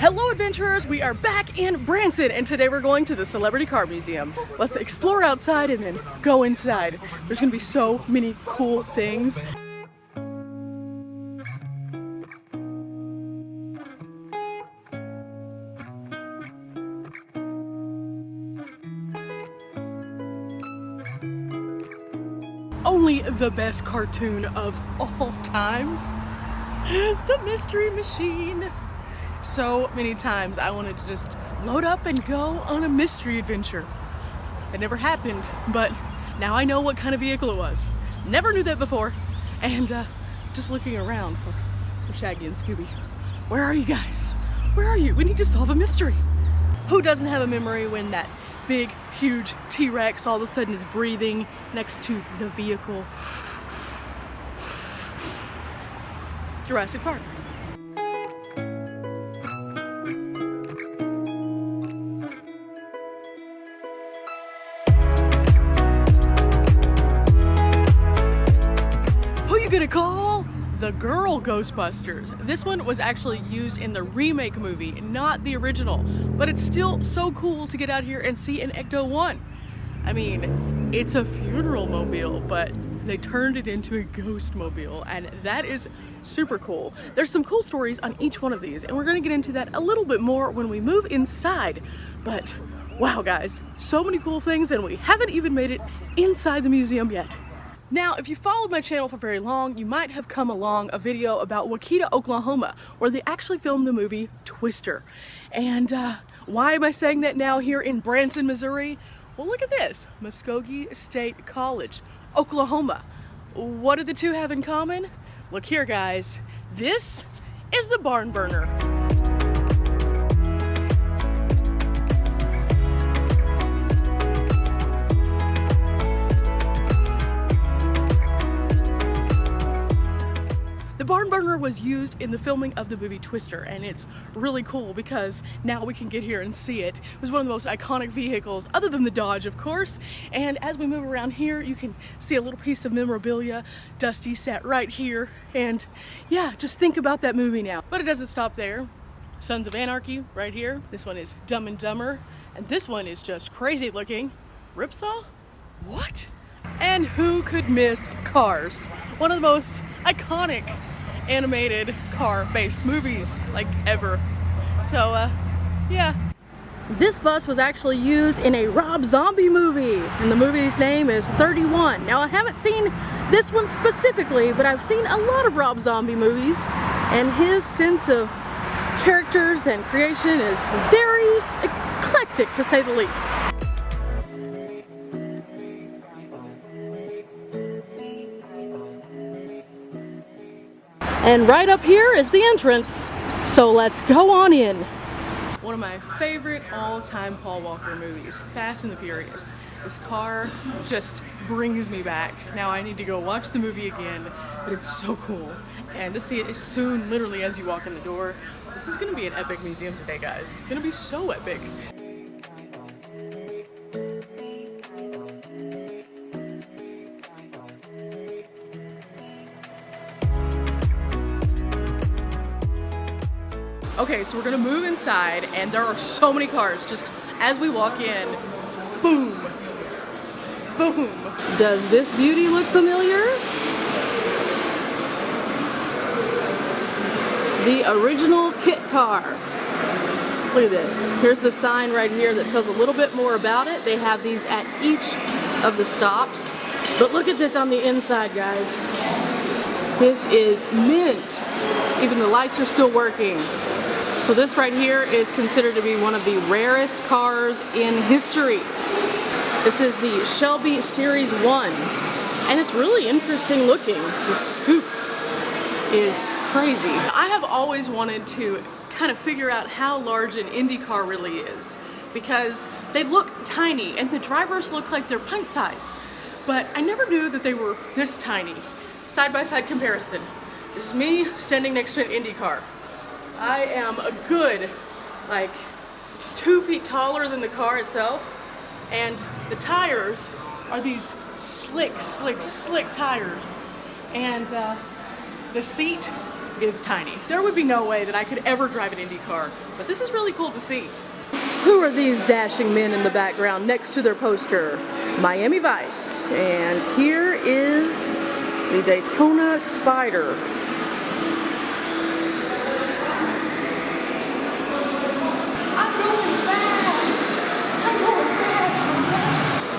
Hello adventurers, we are back in Branson and today we're going to the Celebrity Car Museum. Let's explore outside and then go inside. There's gonna be so many cool things. Only the best cartoon of all times, the Mystery Machine. So many times I wanted to just load up and go on a mystery adventure. It never happened, but now I know what kind of vehicle it was. Never knew that before. And just looking around for Shaggy and Scooby. Where are you guys? Where are you? We need to solve a mystery. Who doesn't have a memory when that big, huge T-Rex all of a sudden is breathing next to the vehicle? Jurassic Park. Gonna call the girl Ghostbusters. This one was actually used in the remake movie, not the original, but it's still so cool to get out here and see an Ecto-1. I mean, it's a funeral mobile, but they turned it into a ghost mobile, and that is super cool. There's some cool stories on each one of these, and we're gonna get into that a little bit more when we move inside. But wow guys, so many cool things, and we haven't even made it inside the museum yet. Now, if you followed my channel for very long, you might have come along a video about Waukita, Oklahoma, where they actually filmed the movie Twister. And why am I saying that now here in Branson, Missouri? Well, look at this, Muskogee State College, Oklahoma. What do the two have in common? Look here, guys. This is the barn burner. The barn burner was used in the filming of the movie Twister, and it's really cool because now we can get here and see it. It was one of the most iconic vehicles, other than the Dodge, of course. And as we move around here, you can see a little piece of memorabilia. Dusty sat right here, and yeah, just think about that movie now. But it doesn't stop there. Sons of Anarchy, right here. This one is Dumb and Dumber, and this one is just crazy looking. Ripsaw? What? And who could miss Cars? One of the most iconic animated car-based movies like ever. So yeah. This bus was actually used in a Rob Zombie movie, and the movie's name is 31. Now I haven't seen this one specifically, but I've seen a lot of Rob Zombie movies, and his sense of characters and creation is very eclectic, to say the least. And right up here is the entrance, so let's go on in. One of my favorite all-time Paul Walker movies, Fast and the Furious. This car just brings me back. Now I need to go watch the movie again, but it's so cool. And to see it as soon, literally as you walk in the door. This is gonna be an epic museum today, guys. It's gonna be so epic. Okay, so we're gonna move inside, and there are so many cars. Just as we walk in, boom, boom. Does this beauty look familiar? The original kit car. Look at this. Here's the sign right here that tells a little bit more about it. They have these at each of the stops. But look at this on the inside, guys. This is mint. Even the lights are still working. So this right here is considered to be one of the rarest cars in history. This is the Shelby Series 1, and it's really interesting looking. The scoop is crazy. I have always wanted to kind of figure out how large an Indy car really is, because they look tiny and the drivers look like they're pint size, but I never knew that they were this tiny. Side-by-side comparison. This is me standing next to an Indy car. I am a good, like, 2 feet taller than the car itself, and the tires are these slick tires. And the seat is tiny. There would be no way that I could ever drive an Indy car, but this is really cool to see. Who are these dashing men in the background next to their poster? Miami Vice. And here is the Daytona Spider.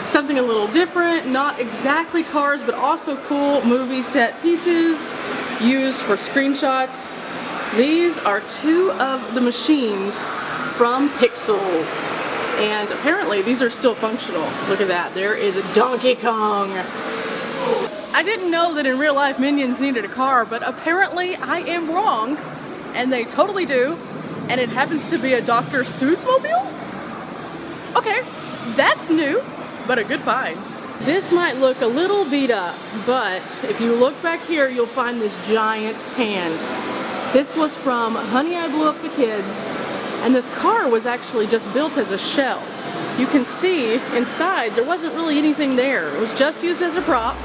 Something a little different, not exactly cars, but also cool movie set pieces used for screenshots. These are two of the machines from Pixels, and apparently these are still functional. Look at that, there is a Donkey Kong. I didn't know that in real life Minions needed a car, but apparently I am wrong, and they totally do, and it happens to be a Dr. Seuss mobile? Okay, that's new. But a good find. This might look a little beat up, but if you look back here, you'll find this giant hand. This was from Honey, I Blew Up the Kids, and this car was actually just built as a shell. You can see inside there wasn't really anything there. It was just used as a prop.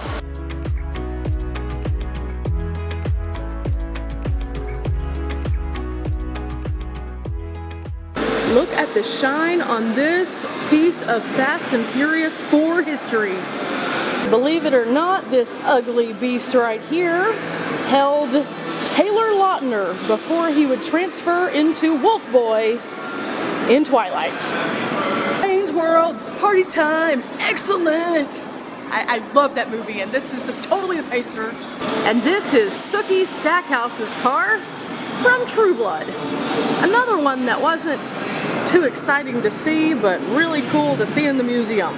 Look at the shine on this piece of Fast and Furious 4 history. Believe it or not, this ugly beast right here held Taylor Lautner before he would transfer into Wolf Boy in Twilight. Wayne's World, party time, excellent! I love that movie, and this is totally the pacer. And this is Sookie Stackhouse's car from True Blood. Another one that wasn't too exciting to see, but really cool to see in the museum.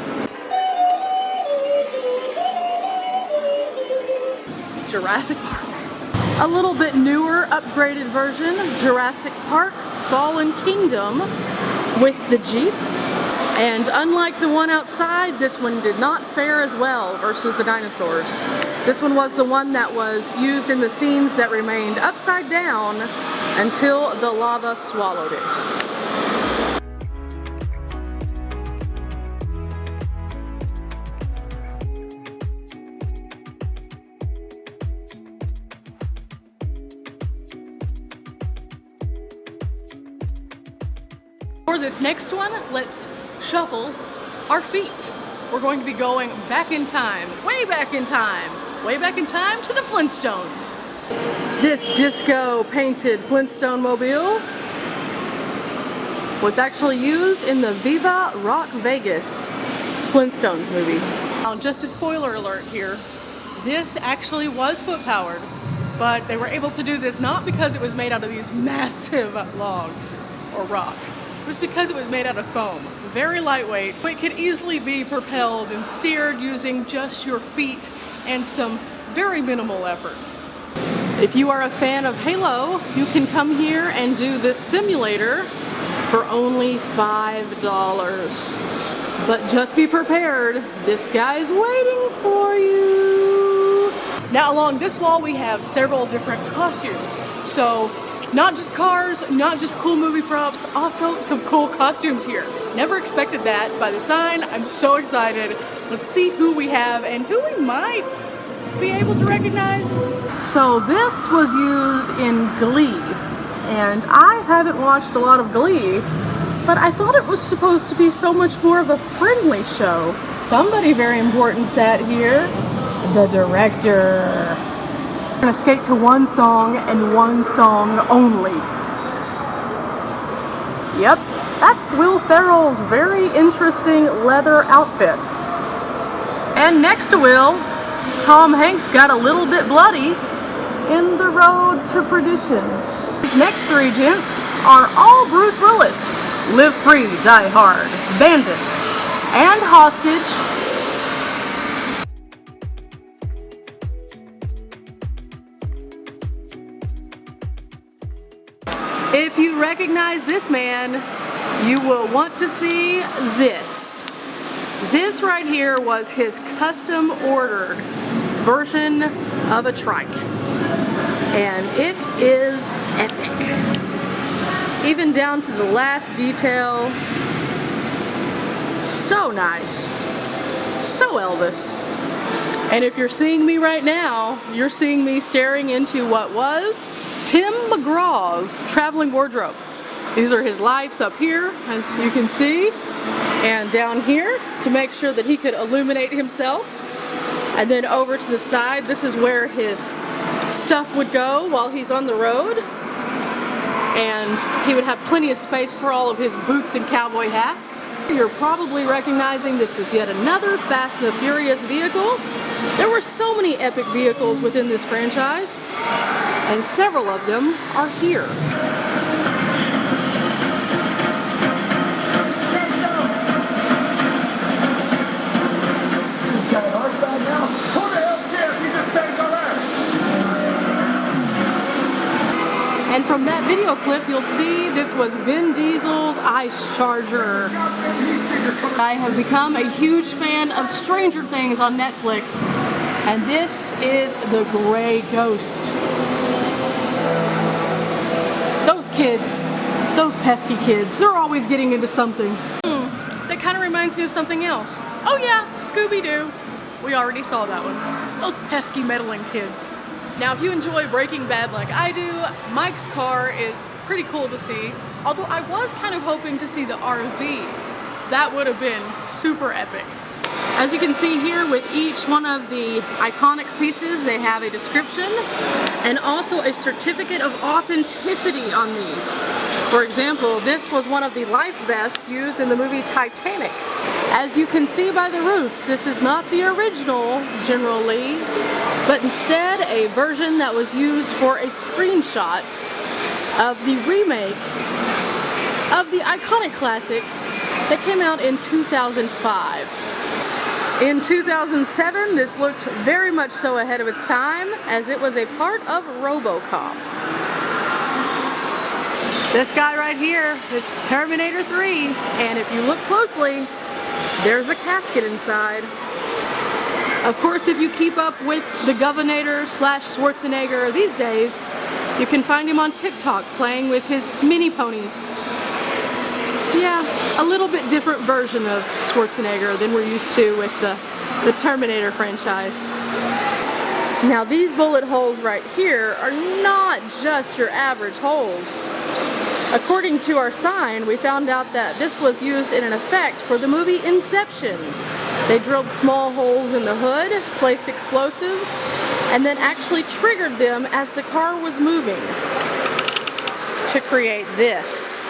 Jurassic Park. A little bit newer, upgraded version, Jurassic Park Fallen Kingdom with the Jeep. And unlike the one outside, this one did not fare as well versus the dinosaurs. This one was the one that was used in the scenes that remained upside down until the lava swallowed it. For this next one, let's shuffle our feet. We're going to be going back in time, way back in time to the Flintstones. This disco painted Flintstone mobile was actually used in the Viva Rock Vegas Flintstones movie. Now, just a spoiler alert here, this actually was foot powered, but they were able to do this not because it was made out of these massive logs or rock. It was because it was made out of foam, very lightweight, but it could easily be propelled and steered using just your feet and some very minimal effort. If you are a fan of Halo, you can come here and do this simulator for only $5. But just be prepared, this guy's waiting for you. Now along this wall we have several different costumes. So not just cars, not just cool movie props, also some cool costumes here. Never expected that by the sign. I'm so excited. Let's see who we have and who we might be able to recognize. So this was used in Glee, and I haven't watched a lot of Glee, but I thought it was supposed to be so much more of a friendly show. Somebody very important sat here, the director. We're gonna skate to one song and one song only. Yep, that's Will Ferrell's very interesting leather outfit. And next to Will, Tom Hanks got a little bit bloody in The Road to Perdition. These next three gents are all Bruce Willis. Live Free, Die Hard, Bandits, and Hostage. If you recognize this man, you will want to see this. This right here was his custom ordered version of a trike. And it is epic. Even down to the last detail. So nice. So Elvis. And if you're seeing me right now, you're seeing me staring into what was Tim McGraw's traveling wardrobe. These are his lights up here, as you can see, and down here to make sure that he could illuminate himself. And then over to the side, this is where his stuff would go while he's on the road. And he would have plenty of space for all of his boots and cowboy hats. You're probably recognizing this is yet another Fast and the Furious vehicle. There were so many epic vehicles within this franchise, and several of them are here. And from that video clip, you'll see this was Vin Diesel's Ice Charger. I have become a huge fan of Stranger Things on Netflix, and this is the Gray Ghost. Those kids, those pesky kids, they're always getting into something. That kind of reminds me of something else. Oh yeah, Scooby-Doo. We already saw that one. Those pesky meddling kids. Now, if you enjoy Breaking Bad like I do, Mike's car is pretty cool to see. Although I was kind of hoping to see the RV. That would have been super epic. As you can see here, with each one of the iconic pieces, they have a description and also a certificate of authenticity on these. For example, this was one of the life vests used in the movie Titanic. As you can see by the roof, this is not the original General Lee, but instead a version that was used for a screenshot of the remake of the iconic classic that came out in 2005. In 2007, this looked very much so ahead of its time, as it was a part of RoboCop. This guy right here is Terminator 3, and if you look closely, there's a casket inside. Of course, if you keep up with the Governator / Schwarzenegger these days, you can find him on TikTok playing with his mini ponies. Yeah, a little bit different version of Schwarzenegger than we're used to with the Terminator franchise. Now, these bullet holes right here are not just your average holes. According to our sign, we found out that this was used in an effect for the movie Inception. They drilled small holes in the hood, placed explosives, and then actually triggered them as the car was moving to create this.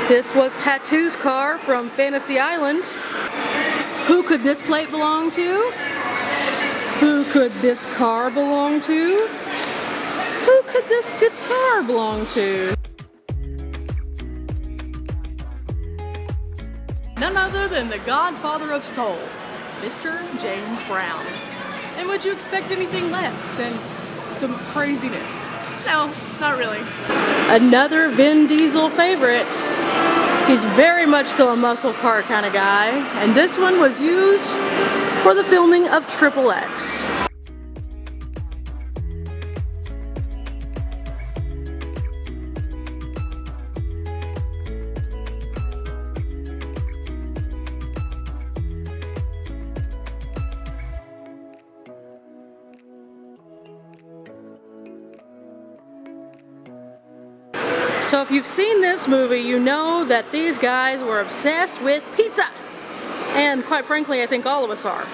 This was Tattoo's car from Fantasy Island. Who could this plate belong to? Who could this car belong to? Who could this guitar belong to? None other than the godfather of soul, Mr. James Brown. And would you expect anything less than some craziness? No, not really. Another Vin Diesel favorite. He's very much so a muscle car kind of guy, and this one was used for the filming of Triple X. So if you've seen this movie, you know that these guys were obsessed with pizza. And quite frankly, I think all of us are.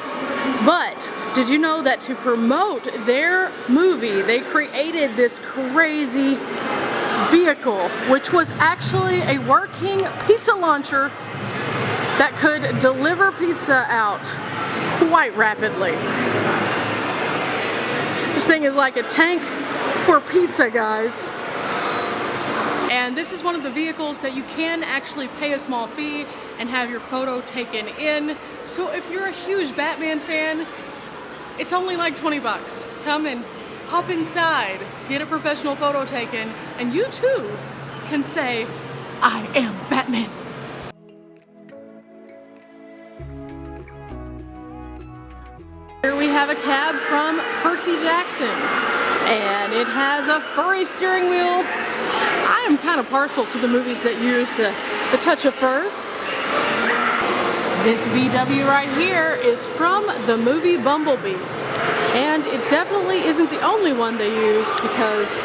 But did you know that to promote their movie, they created this crazy vehicle, which was actually a working pizza launcher that could deliver pizza out quite rapidly. This thing is like a tank for pizza, guys. And this is one of the vehicles that you can actually pay a small fee and have your photo taken in. So if you're a huge Batman fan, it's only like 20 bucks. Come and hop inside, get a professional photo taken, and you too can say, I am Batman. Here we have a cab from Percy Jackson, and it has a furry steering wheel. I am kind of partial to the movies that use the touch of fur. This VW right here is from the movie Bumblebee. And it definitely isn't the only one they used because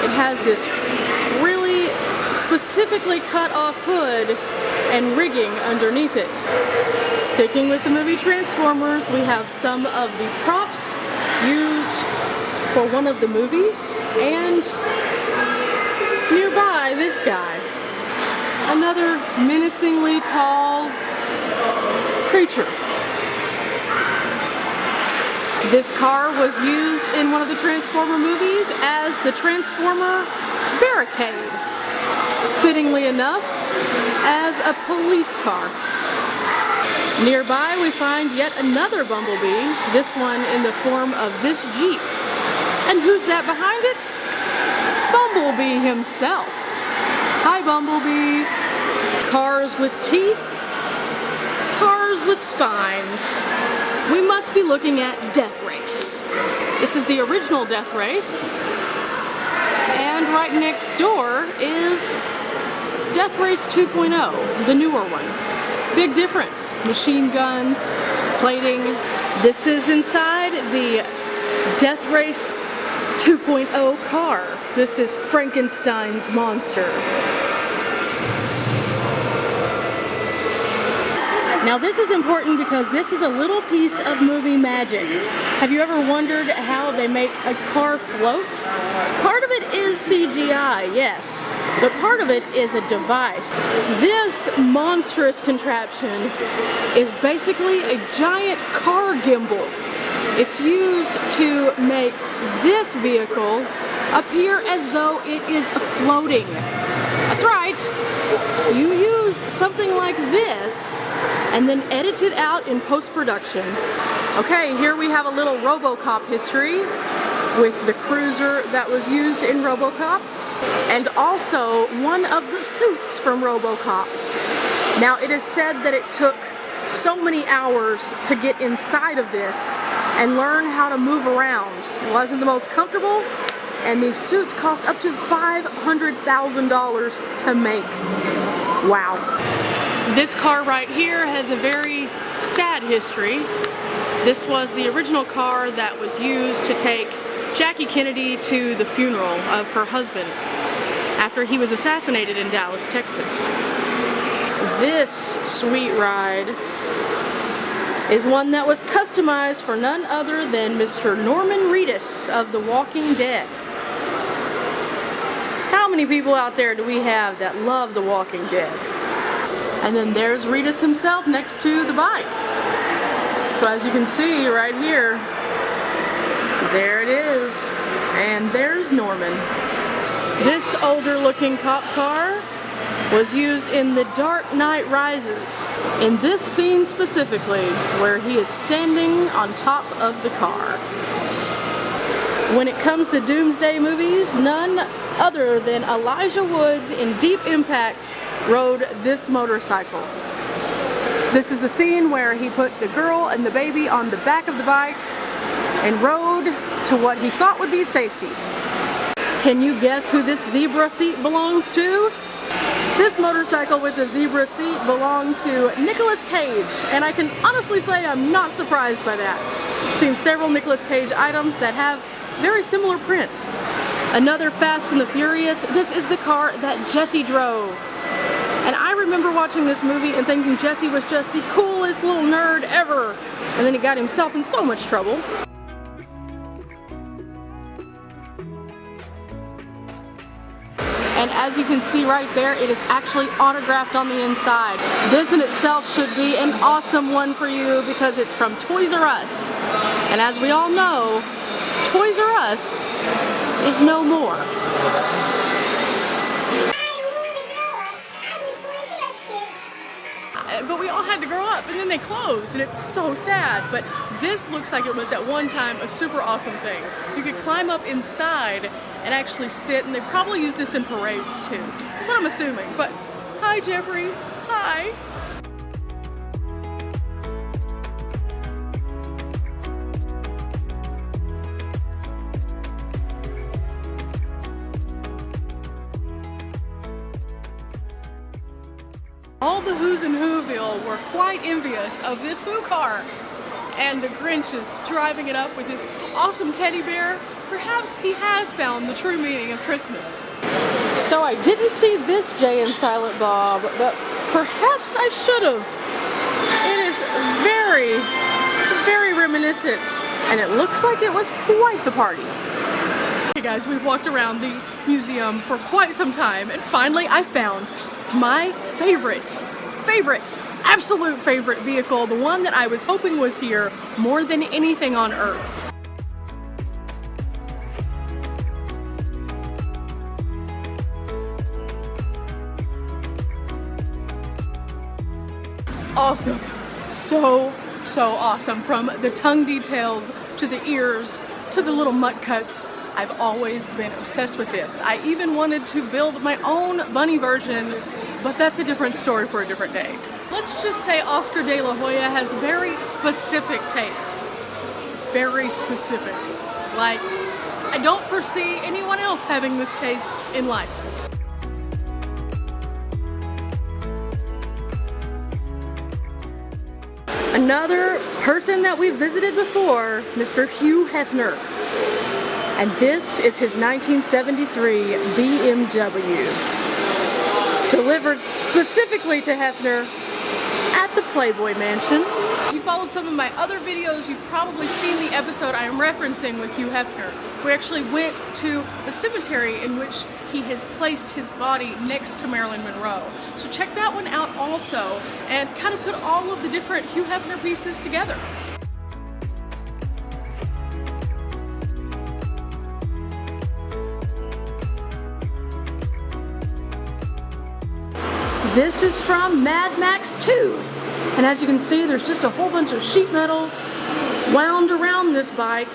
it has this really specifically cut off hood and rigging underneath it. Sticking with the movie Transformers, we have some of the props used for one of the movies, and nearby this guy, another menacingly tall creature. This car was used in one of the Transformer movies as the Transformer barricade, fittingly enough, as a police car. Nearby we find yet another Bumblebee, this one in the form of this Jeep. And who's that behind it? Bumblebee himself. Hi Bumblebee. Cars with teeth, cars with spines. We must be looking at Death Race. This is the original Death Race. And right next door is Death Race 2.0, the newer one. Big difference. Machine guns, plating. This is inside the Death Race 2.0 car. This is Frankenstein's monster. Now this is important because this is a little piece of movie magic. Have you ever wondered how they make a car float? Part of it is CGI, yes, but part of it is a device. This monstrous contraption is basically a giant car gimbal. It's used to make this vehicle appear as though it is floating. That's right. You use something like this and then edit it out in post-production. Okay, here we have a little RoboCop history with the cruiser that was used in RoboCop and also one of the suits from RoboCop. Now it is said that it took so many hours to get inside of this and learn how to move around. It wasn't the most comfortable, and these suits cost up to $500,000 to make. Wow. This car right here has a very sad history. This was the original car that was used to take Jackie Kennedy to the funeral of her husband after he was assassinated in Dallas, Texas. This sweet ride is one that was customized for none other than Mr. Norman Reedus of The Walking Dead. How many people out there do we have that love The Walking Dead? And then there's Reedus himself next to the bike. So as you can see right here, there it is. And there's Norman. This older looking cop car was used in The Dark Knight Rises, in this scene specifically, where he is standing on top of the car. When it comes to Doomsday movies, none other than Elijah Woods in Deep Impact rode this motorcycle. This is the scene where he put the girl and the baby on the back of the bike and rode to what he thought would be safety. Can you guess who this zebra seat belongs to? This motorcycle with the zebra seat belonged to Nicolas Cage, and I can honestly say I'm not surprised by that. I've seen several Nicolas Cage items that have very similar print. Another Fast and the Furious, this is the car that Jesse drove. And I remember watching this movie and thinking Jesse was just the coolest little nerd ever. And then he got himself in so much trouble. And as you can see right there, it is actually autographed on the inside. This in itself should be an awesome one for you because it's from Toys R Us. And as we all know, Toys R Us is no more. But we all had to grow up, and then they closed, and it's so sad. But this looks like it was at one time a super awesome thing. You could climb up inside and actually sit, and they probably use this in parades too. That's what I'm assuming. But hi, Jeffrey. Hi. All the Who's in Whoville were quite envious of this Who car. And the Grinch is driving it up with his awesome teddy bear. Perhaps he has found the true meaning of Christmas. So I didn't see this Jay and Silent Bob, but perhaps I should have. It is very, very reminiscent, and it looks like it was quite the party. Hey guys, we've walked around the museum for quite some time, and finally I found my absolute favorite vehicle, the one that I was hoping was here more than anything on earth. Awesome. So awesome. From the tongue details to the ears to the little mutt cuts. I've always been obsessed with this. I even wanted to build my own bunny version, but that's a different story for a different day. Let's just say Oscar de la Hoya has very specific taste. Very specific. Like, I don't foresee anyone else having this taste in life. Another person that we visited before, Mr. Hugh Hefner. And this is his 1973 BMW. Delivered specifically to Hefner at the Playboy Mansion. If you followed some of my other videos, you've probably seen the episode I am referencing with Hugh Hefner. We actually went to the cemetery in which he has placed his body next to Marilyn Monroe. So check that one out also, and kind of put all of the different Hugh Hefner pieces together. This is from Mad Max 2. And as you can see, there's just a whole bunch of sheet metal wound around this bike,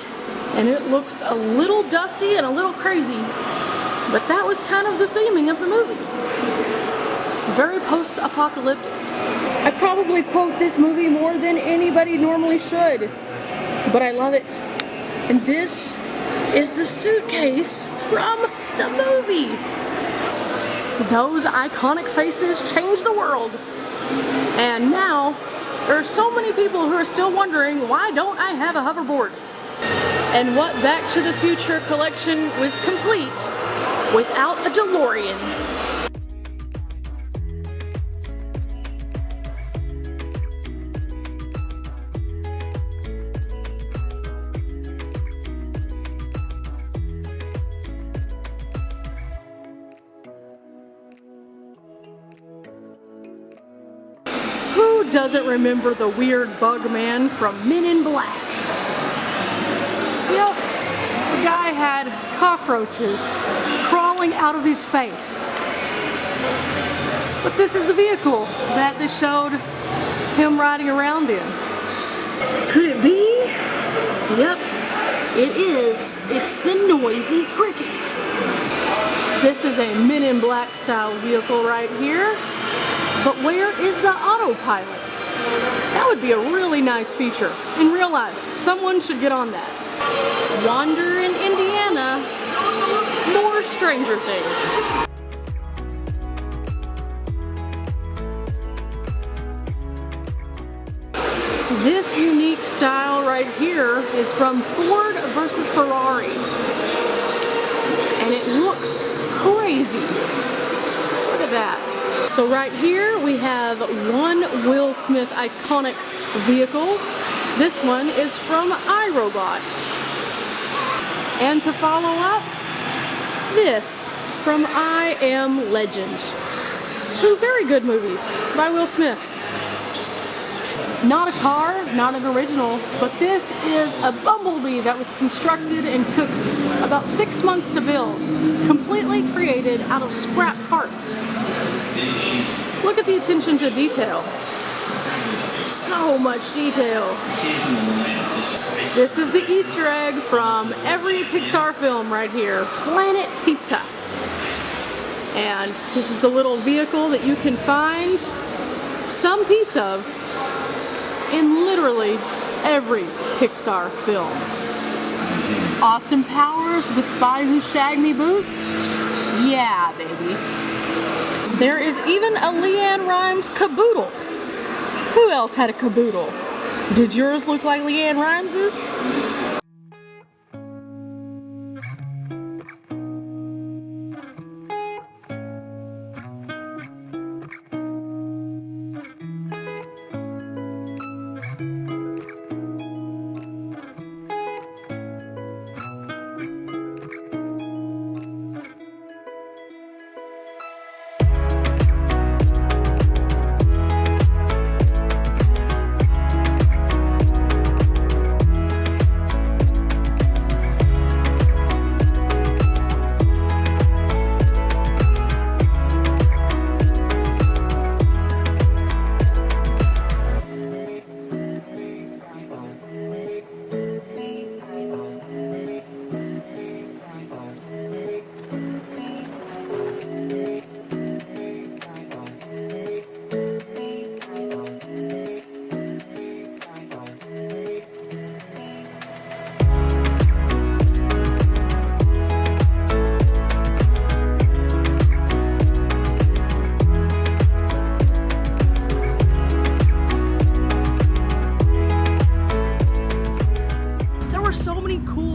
and it looks a little dusty and a little crazy, but that was kind of the theming of the movie. Very post-apocalyptic. I probably quote this movie more than anybody normally should, but I love it. And this is the suitcase from the movie. Those iconic faces changed the world. And now, there are so many people who are still wondering, why don't I have a hoverboard? And what Back to the Future collection was complete without a DeLorean? Who doesn't remember the weird bug man from Men in Black? Yep, the guy had cockroaches crawling out of his face. But this is the vehicle that they showed him riding around in. Could it be? Yep, it is. It's the Noisy Cricket. This is a Men in Black style vehicle right here. But where is the autopilot? That would be a really nice feature in real life. Someone should get on that. Wander in Indiana. More Stranger Things. This unique style right here is from Ford versus Ferrari. And it looks crazy. Look at that. So right here we have one Will Smith iconic vehicle. This one is from iRobot. And to follow up, this from I Am Legend. Two very good movies by Will Smith. Not a car, not an original, but this is a Bumblebee that was constructed and took about 6 months to build. Completely created out of scrap parts. Look at the attention to detail. So much detail. This is the Easter egg from every Pixar film right here, Planet Pizza. And this is the little vehicle that you can find some piece of in literally every Pixar film. Austin Powers, The Spy Who Shagged Me Boots? Yeah, baby. There is even a Leanne Rimes caboodle. Who else had a caboodle? Did yours look like Leanne Rimes's?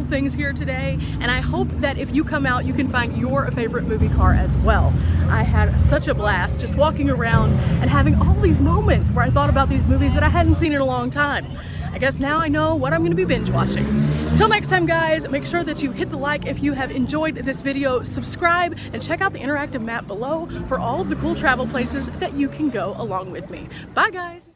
Things here today, and I hope that if you come out you can find your favorite movie car as well. I had such a blast just walking around and having all these moments where I thought about these movies that I hadn't seen in a long time. I guess now I know what I'm going to be binge watching. Until next time guys, make sure that you hit the like if you have enjoyed this video, subscribe, and check out the interactive map below for all of the cool travel places that you can go along with me. Bye guys!